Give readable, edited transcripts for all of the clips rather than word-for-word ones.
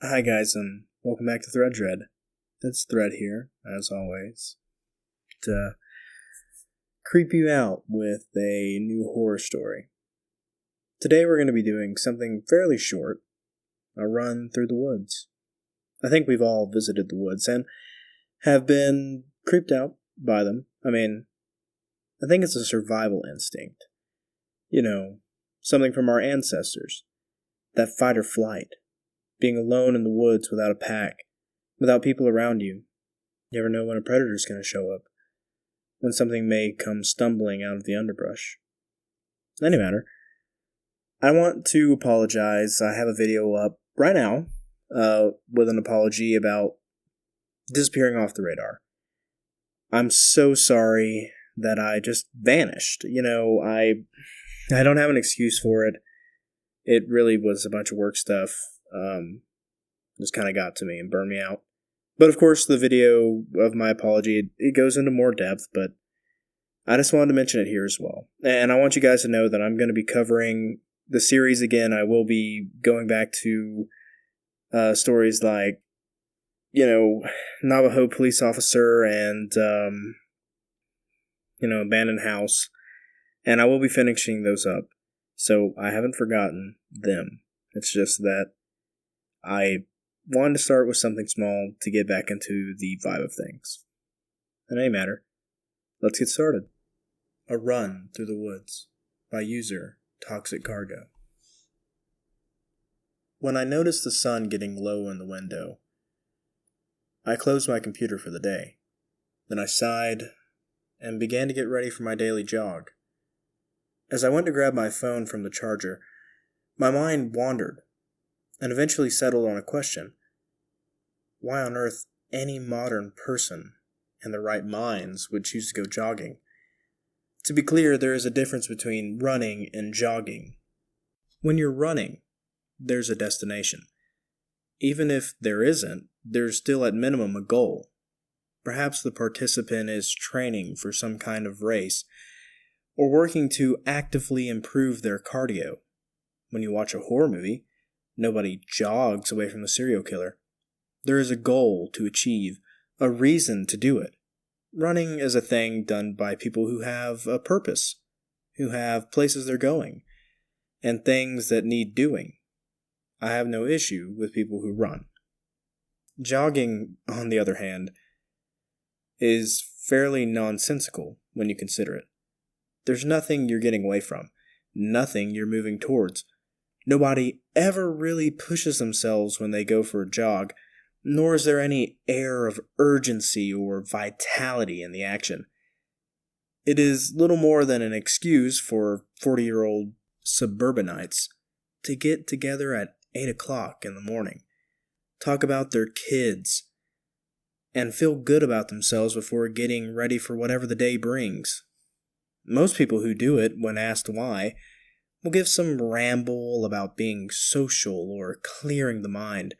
Hi guys, and welcome back to Thread Dread. It's Thread here, as always, to creep you out with a new horror story. Today we're going to be doing something fairly short, a run through the woods. I think we've all visited the woods and have been creeped out by them. I think it's a survival instinct. You know, something from our ancestors. That fight or flight. Being alone in the woods without a pack, without people around you. You never know when a predator's going to show up, when something may come stumbling out of the underbrush. Any matter, I want to apologize. I have a video up right now with an apology about disappearing off the radar. I'm so sorry that I just vanished. I don't have an excuse for it. It really was a bunch of work stuff. Just kind of got to me and burned me out. But of course, the video of my apology, it goes into more depth, but I just wanted to mention it here as well. And I want you guys to know that I'm going to be covering the series again. I will be going back to stories like, Navajo police officer and, abandoned house. And I will be finishing those up. So I haven't forgotten them. It's just that I wanted to start with something small to get back into the vibe of things. In any matter, let's get started. A Run Through the Woods by user Toxic Cargo. When I noticed the sun getting low in the window, I closed my computer for the day. Then I sighed and began to get ready for my daily jog. As I went to grab my phone from the charger, my mind wandered and eventually settled on a question. Why on earth any modern person in their right minds would choose to go jogging? To be clear, there is a difference between running and jogging. When you're running, there's a destination. Even if there isn't, there's still at minimum a goal. Perhaps the participant is training for some kind of race, or working to actively improve their cardio. When you watch a horror movie, nobody jogs away from the serial killer. There is a goal to achieve, a reason to do it. Running is a thing done by people who have a purpose, who have places they're going, and things that need doing. I have no issue with people who run. Jogging, on the other hand, is fairly nonsensical when you consider it. There's nothing you're getting away from, nothing you're moving towards. Nobody ever really pushes themselves when they go for a jog, nor is there any air of urgency or vitality in the action. It is little more than an excuse for 40-year-old suburbanites to get together at 8 o'clock in the morning, talk about their kids, and feel good about themselves before getting ready for whatever the day brings. Most people who do it, when asked why, will give some ramble about being social or clearing the mind.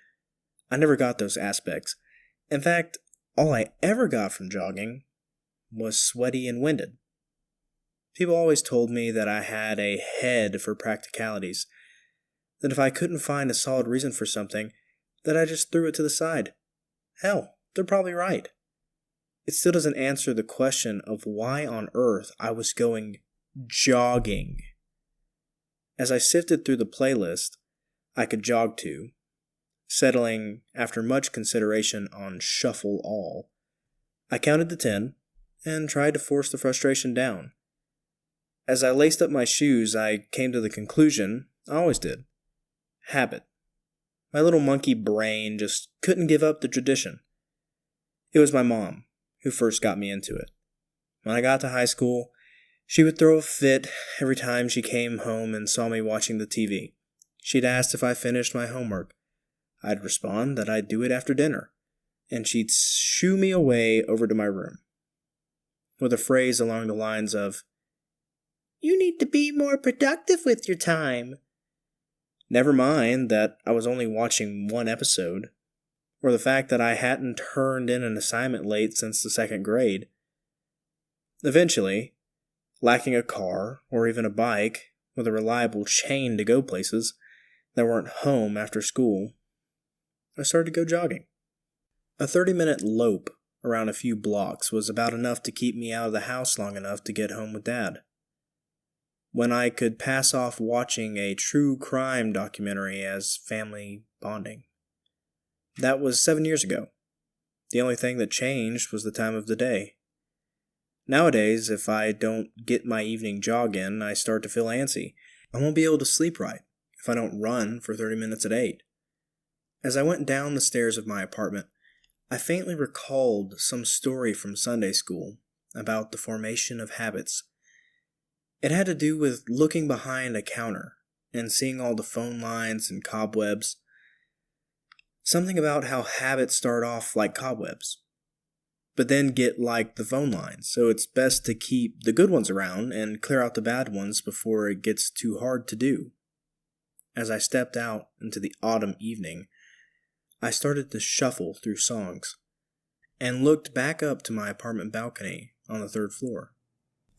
I never got those aspects. In fact, all I ever got from jogging was sweaty and winded. People always told me that I had a head for practicalities, that if I couldn't find a solid reason for something, that I just threw it to the side. Hell, they're probably right. It still doesn't answer the question of why on earth I was going jogging. As I sifted through the playlist I could jog to, settling after much consideration on shuffle all, I counted to 10 and tried to force the frustration down. As I laced up my shoes, I came to the conclusion I always did. Habit. My little monkey brain just couldn't give up the tradition. It was my mom who first got me into it. When I got to high school, she would throw a fit every time she came home and saw me watching the TV. She'd ask if I finished my homework. I'd respond that I'd do it after dinner, and she'd shoo me away over to my room, with a phrase along the lines of, "You need to be more productive with your time." Never mind that I was only watching one episode, or the fact that I hadn't turned in an assignment late since the second grade. Eventually, lacking a car or even a bike with a reliable chain to go places that weren't home after school, I started to go jogging. A 30-minute lope around a few blocks was about enough to keep me out of the house long enough to get home with Dad, when I could pass off watching a true crime documentary as family bonding. That was 7 years ago. The only thing that changed was the time of the day. Nowadays, if I don't get my evening jog in, I start to feel antsy. I won't be able to sleep right if I don't run for 30 minutes at 8. As I went down the stairs of my apartment, I faintly recalled some story from Sunday school about the formation of habits. It had to do with looking behind a counter and seeing all the phone lines and cobwebs. Something about how habits start off like cobwebs, but then get like the phone lines, so it's best to keep the good ones around and clear out the bad ones before it gets too hard to do. As I stepped out into the autumn evening, I started to shuffle through songs and looked back up to my apartment balcony on the 3rd floor.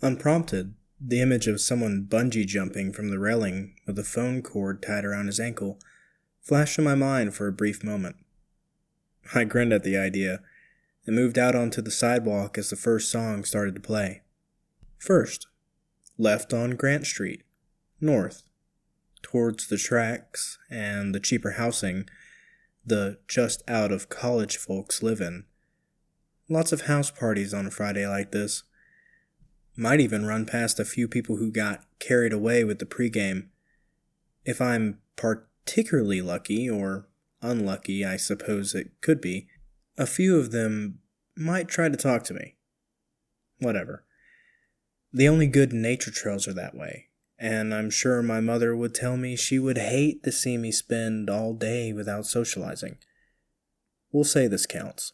Unprompted, the image of someone bungee jumping from the railing with a phone cord tied around his ankle flashed in my mind for a brief moment. I grinned at the idea and moved out onto the sidewalk as the first song started to play. First, left on Grant Street, north, towards the tracks and the cheaper housing the just-out-of-college folks live in. Lots of house parties on a Friday like this. Might even run past a few people who got carried away with the pregame. If I'm particularly lucky, or unlucky I suppose it could be, a few of them might try to talk to me. Whatever. The only good nature trails are that way, and I'm sure my mother would tell me she would hate to see me spend all day without socializing. We'll say this counts.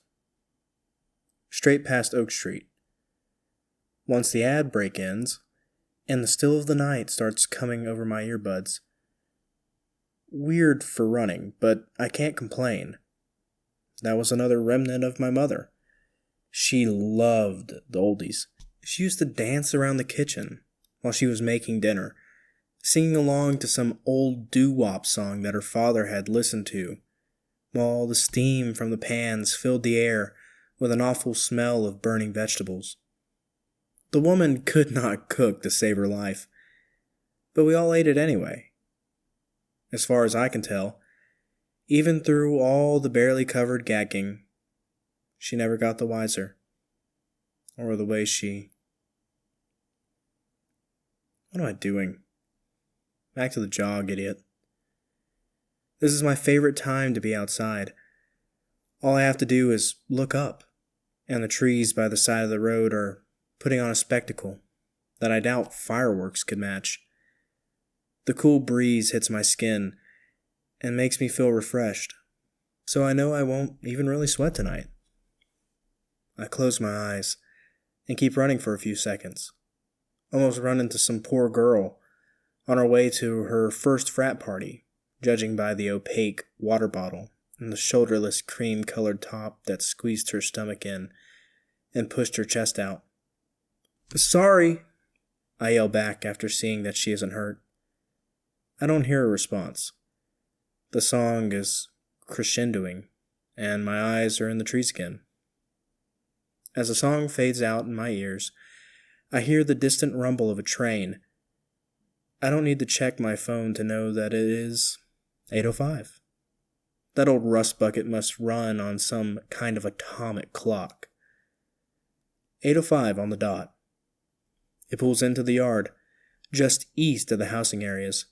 Straight past Oak Street. Once the ad break ends, and the still of the night starts coming over my earbuds. Weird for running, but I can't complain. That was another remnant of my mother. She loved the oldies. She used to dance around the kitchen while she was making dinner, singing along to some old doo-wop song that her father had listened to, while the steam from the pans filled the air with an awful smell of burning vegetables. The woman could not cook to save her life, but we all ate it anyway. As far as I can tell, even through all the barely covered gagging, she never got the wiser, or the way she... What am I doing? Back to the jog, idiot. This is my favorite time to be outside. All I have to do is look up, and the trees by the side of the road are putting on a spectacle that I doubt fireworks could match. The cool breeze hits my skin and makes me feel refreshed, so I know I won't even really sweat tonight. I close my eyes and keep running for a few seconds. Almost run into some poor girl on her way to her first frat party, judging by the opaque water bottle and the shoulderless cream-colored top that squeezed her stomach in and pushed her chest out. "Sorry," I yell back after seeing that she isn't hurt. I don't hear a response. The song is crescendoing, and my eyes are in the trees again. As the song fades out in my ears, I hear the distant rumble of a train. I don't need to check my phone to know that it is 8:05. That old rust bucket must run on some kind of atomic clock. 8:05 on the dot. It pulls into the yard, just east of the housing areas,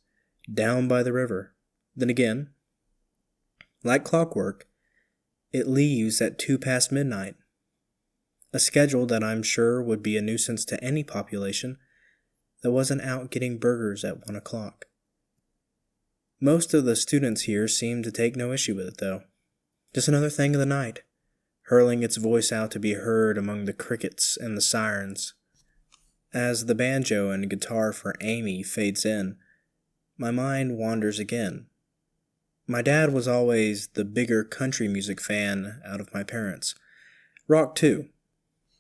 down by the river. Then again, like clockwork, it leaves at 2 past midnight. A schedule that I'm sure would be a nuisance to any population that wasn't out getting burgers at 1 o'clock. Most of the students here seem to take no issue with it, though. Just another thing of the night, hurling its voice out to be heard among the crickets and the sirens. As the banjo and guitar for Amy fades in, my mind wanders again. My dad was always the bigger country music fan out of my parents. Rock, too.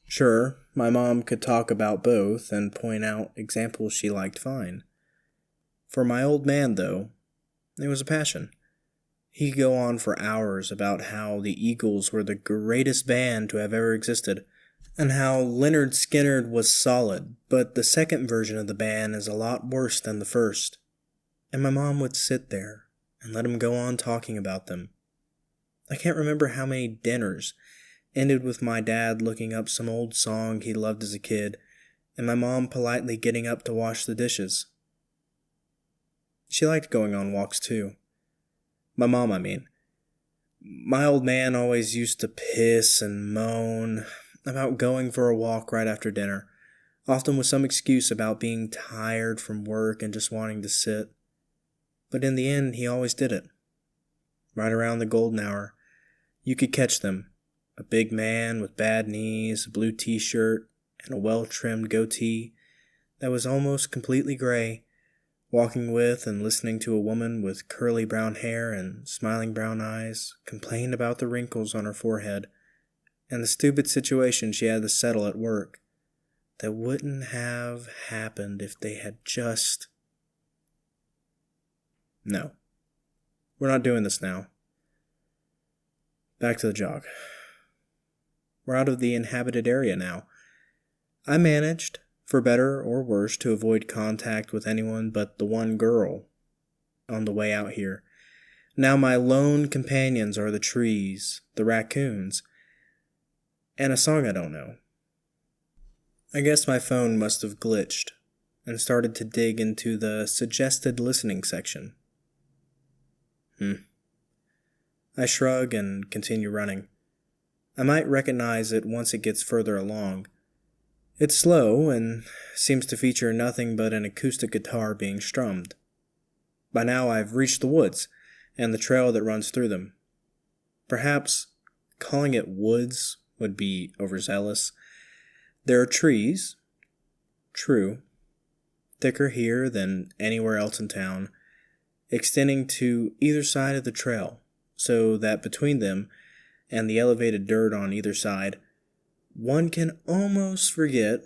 Sure, my mom could talk about both and point out examples she liked fine. For my old man, though, it was a passion. He could go on for hours about how the Eagles were the greatest band to have ever existed, and how Leonard Skinner was solid, but the second version of the band is a lot worse than the first. And my mom would sit there and let him go on talking about them. I can't remember how many dinners ended with my dad looking up some old song he loved as a kid, and my mom politely getting up to wash the dishes. She liked going on walks too. My mom, I mean. My old man always used to piss and moan about going for a walk right after dinner, often with some excuse about being tired from work and just wanting to sit. But in the end, he always did it. Right around the golden hour, you could catch them. A big man with bad knees, a blue t-shirt, and a well-trimmed goatee that was almost completely gray, walking with and listening to a woman with curly brown hair and smiling brown eyes complain about the wrinkles on her forehead and the stupid situation she had to settle at work that wouldn't have happened if they had just... No. We're not doing this now. Back to the jog. We're out of the inhabited area now. I managed, for better or worse, to avoid contact with anyone but the one girl on the way out here. Now my lone companions are the trees, the raccoons, and a song I don't know. I guess my phone must have glitched and started to dig into the suggested listening section. I shrug and continue running. I might recognize it once it gets further along. It's slow and seems to feature nothing but an acoustic guitar being strummed. By now I've reached the woods and the trail that runs through them. Perhaps calling it woods would be overzealous. There are trees, true, thicker here than anywhere else in town, extending to either side of the trail, so that between them and the elevated dirt on either side, one can almost forget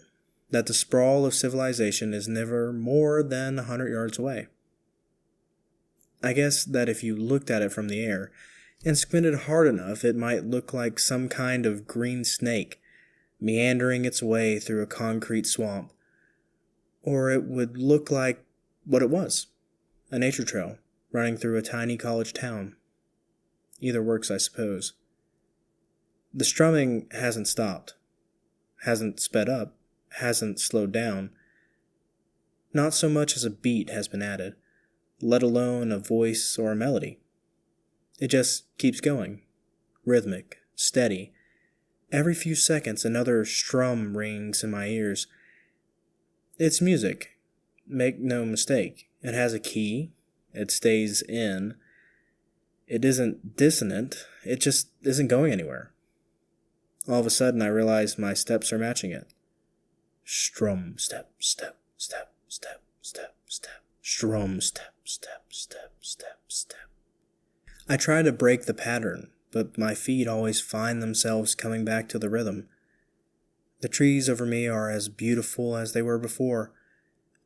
that the sprawl of civilization is never more than 100 yards away. I guess that if you looked at it from the air and squinted hard enough, it might look like some kind of green snake meandering its way through a concrete swamp, or it would look like what it was, a nature trail running through a tiny college town. Either works, I suppose. The strumming hasn't stopped, hasn't sped up, hasn't slowed down. Not so much as a beat has been added, let alone a voice or a melody. It just keeps going, rhythmic, steady. Every few seconds another strum rings in my ears. It's music, make no mistake. It has a key, it stays in. It isn't dissonant, it just isn't going anywhere. All of a sudden I realize my steps are matching it. Strum, step, step, step, step, step, step. Strum, step, step, step, step, step. I try to break the pattern, but my feet always find themselves coming back to the rhythm. The trees over me are as beautiful as they were before,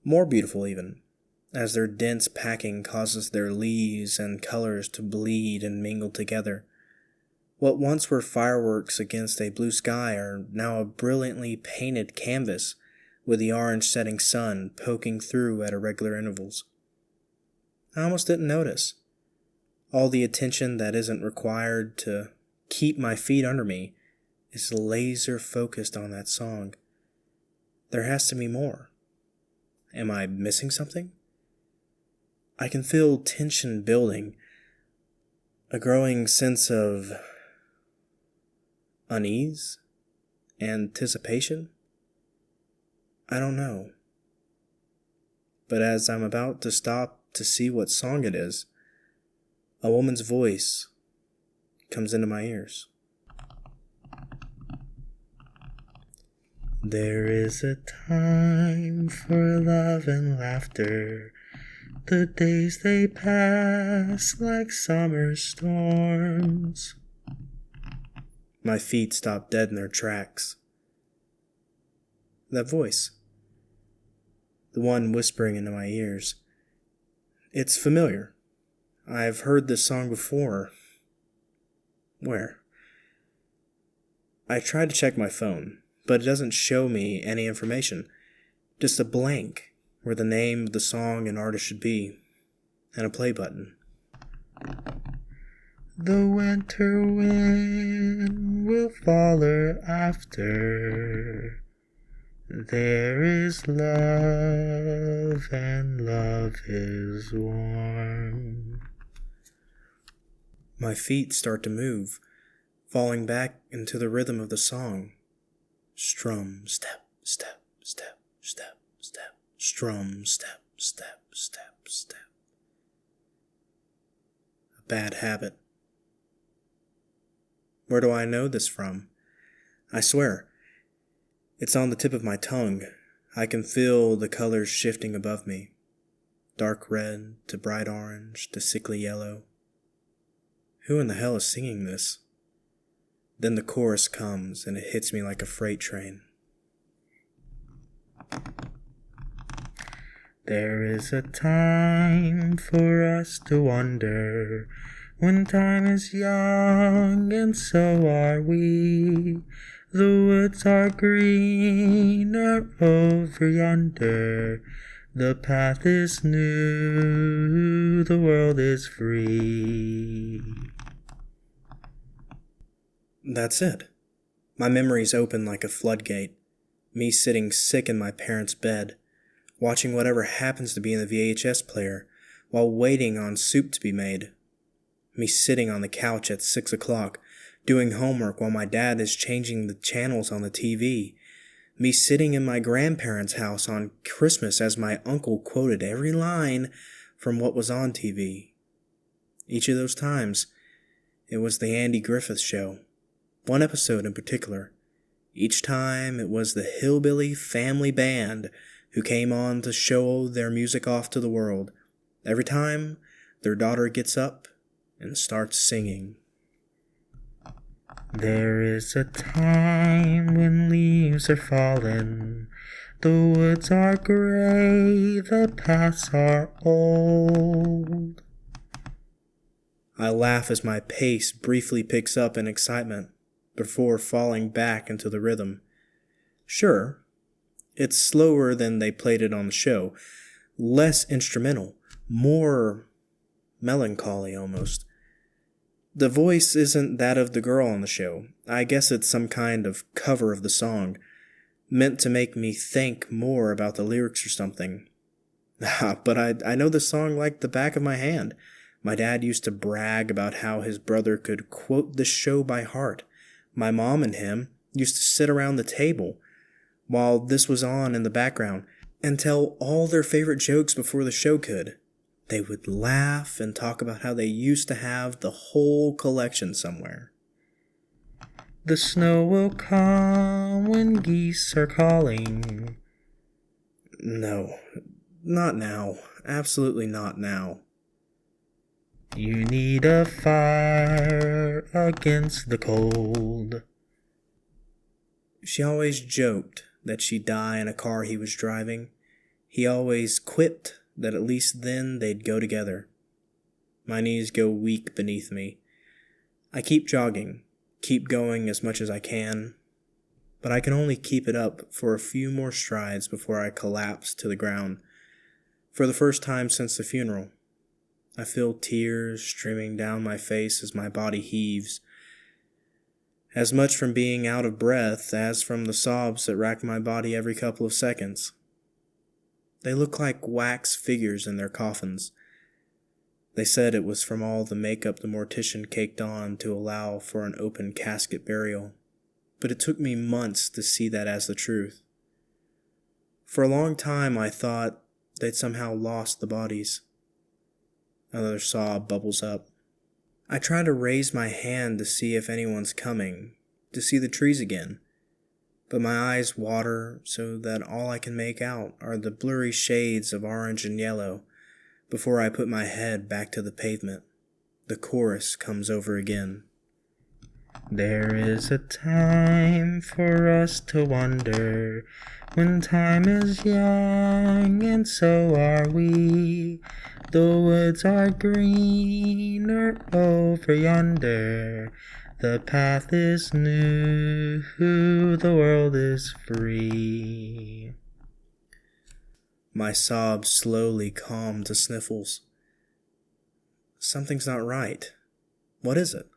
more beautiful even, as their dense packing causes their leaves and colors to bleed and mingle together. What once were fireworks against a blue sky are now a brilliantly painted canvas with the orange setting sun poking through at irregular intervals. I almost didn't notice. All the attention that isn't required to keep my feet under me is laser focused on that song. There has to be more. Am I missing something? I can feel tension building, a growing sense of unease, anticipation. I don't know. But as I'm about to stop to see what song it is, a woman's voice comes into my ears. There is a time for love and laughter. The days they pass like summer storms. My feet stop dead in their tracks. That voice. The one whispering into my ears. It's familiar. I've heard this song before. Where? I tried to check my phone, but it doesn't show me any information. Just a blank where the name of the song and artist should be, and a play button. The winter wind will follow after. There is love, and love is warm. My feet start to move, falling back into the rhythm of the song. Strum, step, step, step, step, step. Strum, step, step, step, step. A bad habit. Where do I know this from? I swear, it's on the tip of my tongue. I can feel the colors shifting above me. Dark red to bright orange to sickly yellow. Who in the hell is singing this? Then the chorus comes and it hits me like a freight train. There is a time for us to wonder, when time is young and so are we. The woods are greener over yonder, the path is new, the world is free. That's it. My memories open like a floodgate. Me sitting sick in my parents' bed, watching whatever happens to be in the VHS player, while waiting on soup to be made. Me sitting on the couch at 6 o'clock, doing homework while my dad is changing the channels on the TV. Me sitting in my grandparents' house on Christmas as my uncle quoted every line from what was on TV. Each of those times, it was the Andy Griffith Show. One episode in particular. Each time it was the Hillbilly Family Band who came on to show their music off to the world. Every time, their daughter gets up and starts singing. There is a time when leaves are fallen, the woods are gray, the paths are old. I laugh as my pace briefly picks up in excitement before falling back into the rhythm. Sure, it's slower than they played it on the show, less instrumental, more melancholy almost. The voice isn't that of the girl on the show. I guess it's some kind of cover of the song, meant to make me think more about the lyrics or something. But I know the song like the back of my hand. My dad used to brag about how his brother could quote the show by heart. My mom and him used to sit around the table while this was on in the background and tell all their favorite jokes before the show could. They would laugh and talk about how they used to have the whole collection somewhere. The snow will come when geese are calling. No, not now. Absolutely not now. You need a fire against the cold. She always joked that she'd die in a car he was driving. He always quipped that at least then they'd go together. My knees go weak beneath me. I keep jogging, keep going as much as I can, but I can only keep it up for a few more strides before I collapse to the ground. For the first time since the funeral, I feel tears streaming down my face as my body heaves, as much from being out of breath as from the sobs that rack my body every couple of seconds. They look like wax figures in their coffins. They said it was from all the makeup the mortician caked on to allow for an open casket burial, but it took me months to see that as the truth. For a long time I thought they'd somehow lost the bodies. Another sob bubbles up. I try to raise my hand to see if anyone's coming, to see the trees again, but my eyes water so that all I can make out are the blurry shades of orange and yellow. Before I put my head back to the pavement, the chorus comes over again. There is a time for us to wonder, when time is young, and so are we. The woods are greener over yonder. The path is new, the world is free. My sobs slowly calm to sniffles. Something's not right. What is it?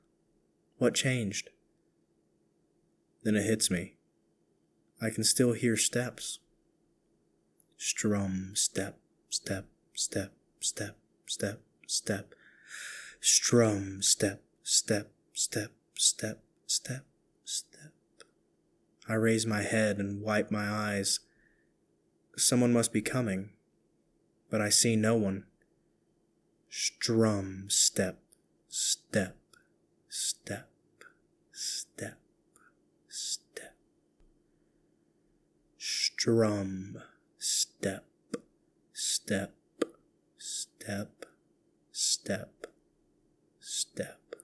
What changed? Then it hits me. I can still hear steps. Strum, step, step, step, step, step, step. Strum, step, step, step, step, step, step. I raise my head and wipe my eyes. Someone must be coming, but I see no one. Strum, step, step, step, step, step. Strum, step, step, step, step, step.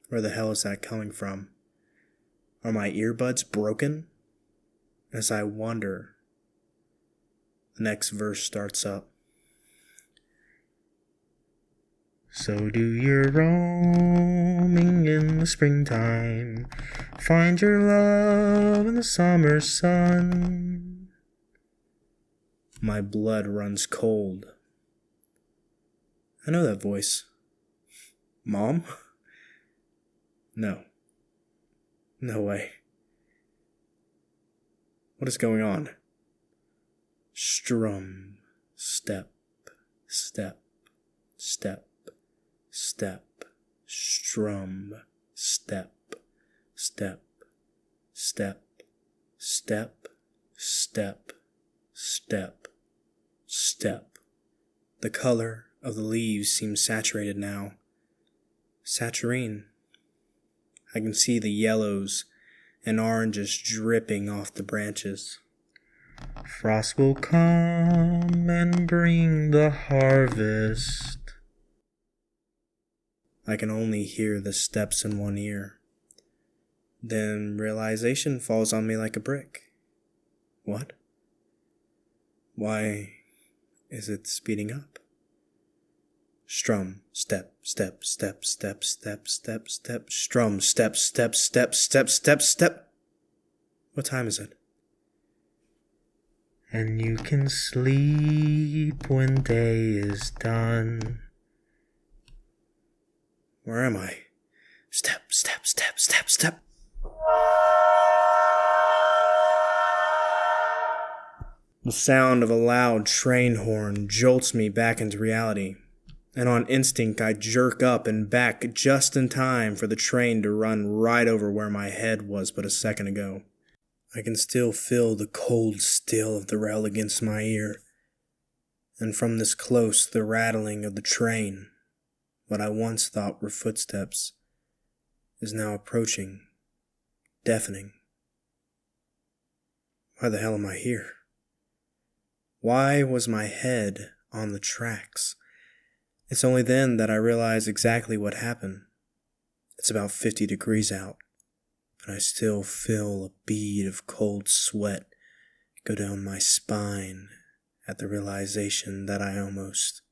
Where the hell is that coming from? Are my earbuds broken? As I wonder, the next verse starts up. So do your roaming in the springtime, find your love in the summer sun. My blood runs cold. I know that voice. Mom? No. No way. What is going on? Strum, step, step, step, step, strum, step, step, step, step, step, step, step. The color of the leaves seems saturated now. Saturine. I can see the yellows and oranges dripping off the branches. Frost will come and bring the harvest. I can only hear the steps in one ear. Then realization falls on me like a brick. What? Why is it speeding up? Strum, step, step, step, step, step, step, step, strum, step, step, step, step, step, step. What time is it? And you can sleep when day is done. Where am I? Step, step, step, step, step. The sound of a loud train horn jolts me back into reality, and on instinct I jerk up and back just in time for the train to run right over where my head was but a second ago. I can still feel the cold steel of the rail against my ear, and from this close the rattling of the train, what I once thought were footsteps, is now approaching, deafening. Why the hell am I here? Why was my head on the tracks? It's only then that I realize exactly what happened. It's about 50 degrees out, but I still feel a bead of cold sweat go down my spine at the realization that I almost...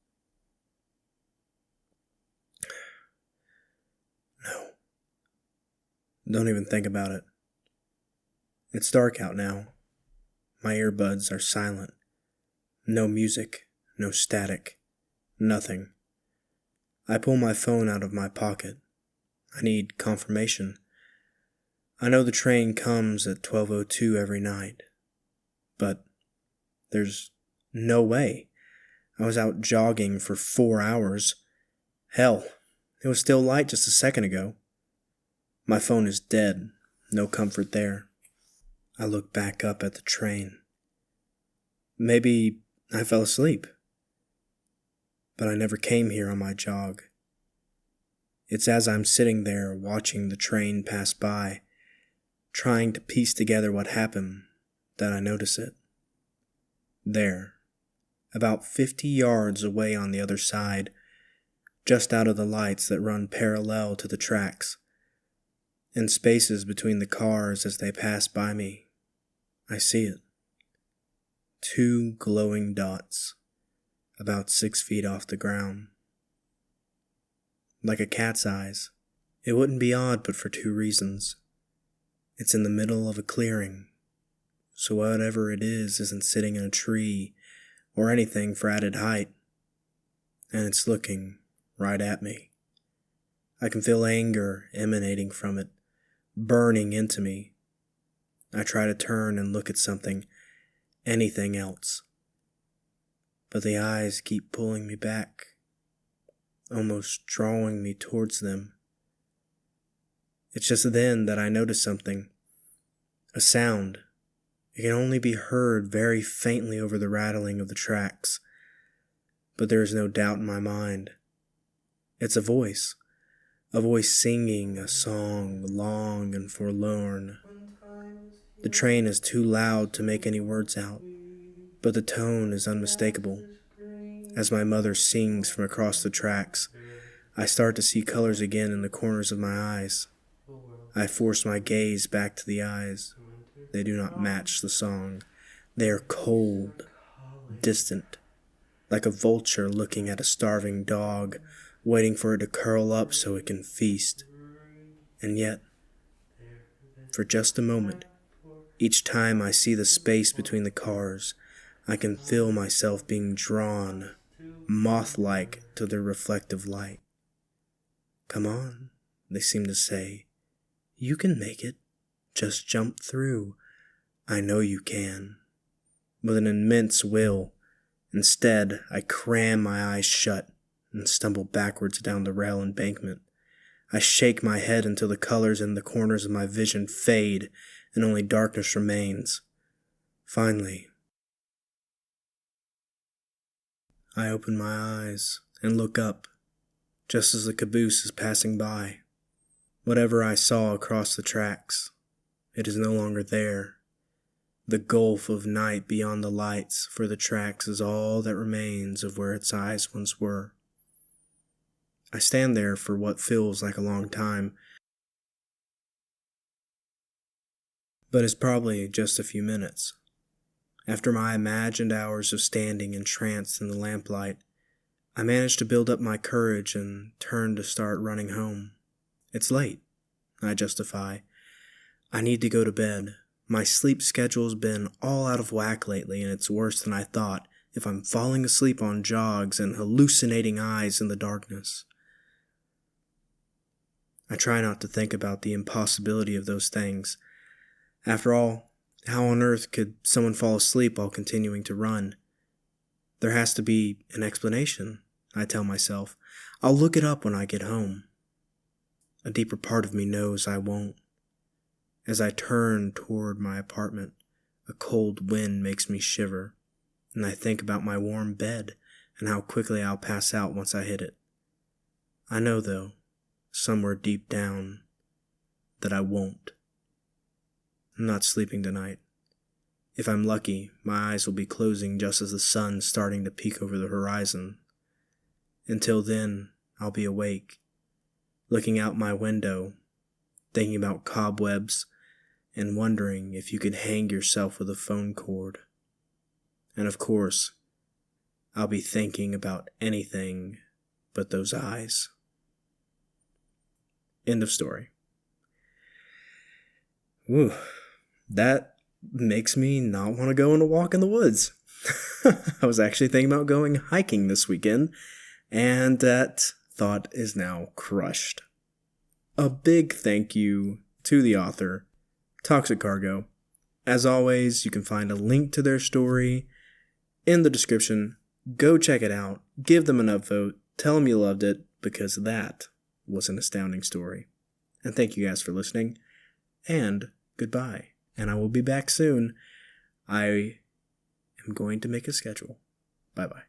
No. Don't even think about it. It's dark out now. My earbuds are silent. No music, no static, nothing. I pull my phone out of my pocket. I need confirmation. I know the train comes at 12:02 every night, but there's no way. I was out jogging for 4 hours. Hell, it was still light just a second ago. My phone is dead. No comfort there. I look back up at the train. Maybe I fell asleep. But I never came here on my jog. It's as I'm sitting there watching the train pass by, trying to piece together what happened, that I notice it. There, about 50 yards away on the other side, just out of the lights that run parallel to the tracks, In spaces between the cars as they pass by me, I see it. 2 glowing dots, about 6 feet off the ground. Like a cat's eyes. It wouldn't be odd but for 2 reasons. It's in the middle of a clearing, so whatever it is isn't sitting in a tree or anything for added height, and it's looking right at me. I can feel anger emanating from it, burning into me. I try to turn and look at something, anything else, but the eyes keep pulling me back, almost drawing me towards them. It's just then that I notice something, a sound. It can only be heard very faintly over the rattling of the tracks, but there is no doubt in my mind. It's a voice singing a song long and forlorn. The train is too loud to make any words out, but the tone is unmistakable. As my mother sings from across the tracks, I start to see colors again in the corners of my eyes. I force my gaze back to the eyes. They do not match the song. They are cold, distant, like a vulture looking at a starving dog, waiting for it to curl up so it can feast. And yet, for just a moment, each time I see the space between the cars, I can feel myself being drawn, moth-like, to their reflective light. Come on, they seem to say. You can make it. Just jump through. I know you can. With an immense will, instead, I cram my eyes shut and stumble backwards down the rail embankment. I shake my head until the colors in the corners of my vision fade and only darkness remains. Finally, I open my eyes and look up, just as the caboose is passing by. Whatever I saw across the tracks, it is no longer there. The gulf of night beyond the lights for the tracks is all that remains of where its eyes once were. I stand there for what feels like a long time, but it's probably just a few minutes. After my imagined hours of standing entranced in the lamplight, I manage to build up my courage and turn to start running home. It's late, I justify. I need to go to bed. My sleep schedule's been all out of whack lately, and it's worse than I thought if I'm falling asleep on jogs and hallucinating eyes in the darkness. I try not to think about the impossibility of those things. After all, how on earth could someone fall asleep while continuing to run? There has to be an explanation, I tell myself. I'll look it up when I get home. A deeper part of me knows I won't. As I turn toward my apartment, a cold wind makes me shiver, and I think about my warm bed and how quickly I'll pass out once I hit it. I know, though, somewhere deep down, that I won't. I'm not sleeping tonight. If I'm lucky, my eyes will be closing just as the sun's starting to peek over the horizon. Until then, I'll be awake, looking out my window, thinking about cobwebs, and wondering if you could hang yourself with a phone cord. And of course, I'll be thinking about anything but those eyes. End of story. Whew, that makes me not want to go on a walk in the woods. I was actually thinking about going hiking this weekend, and that thought is now crushed. A big thank you to the author, Toxic Cargo. As always, you can find a link to their story in the description. Go check it out, give them an upvote, tell them you loved it, because that was an astounding story. And thank you guys for listening, and goodbye. And I will be back soon. I am going to make a schedule. Bye-bye.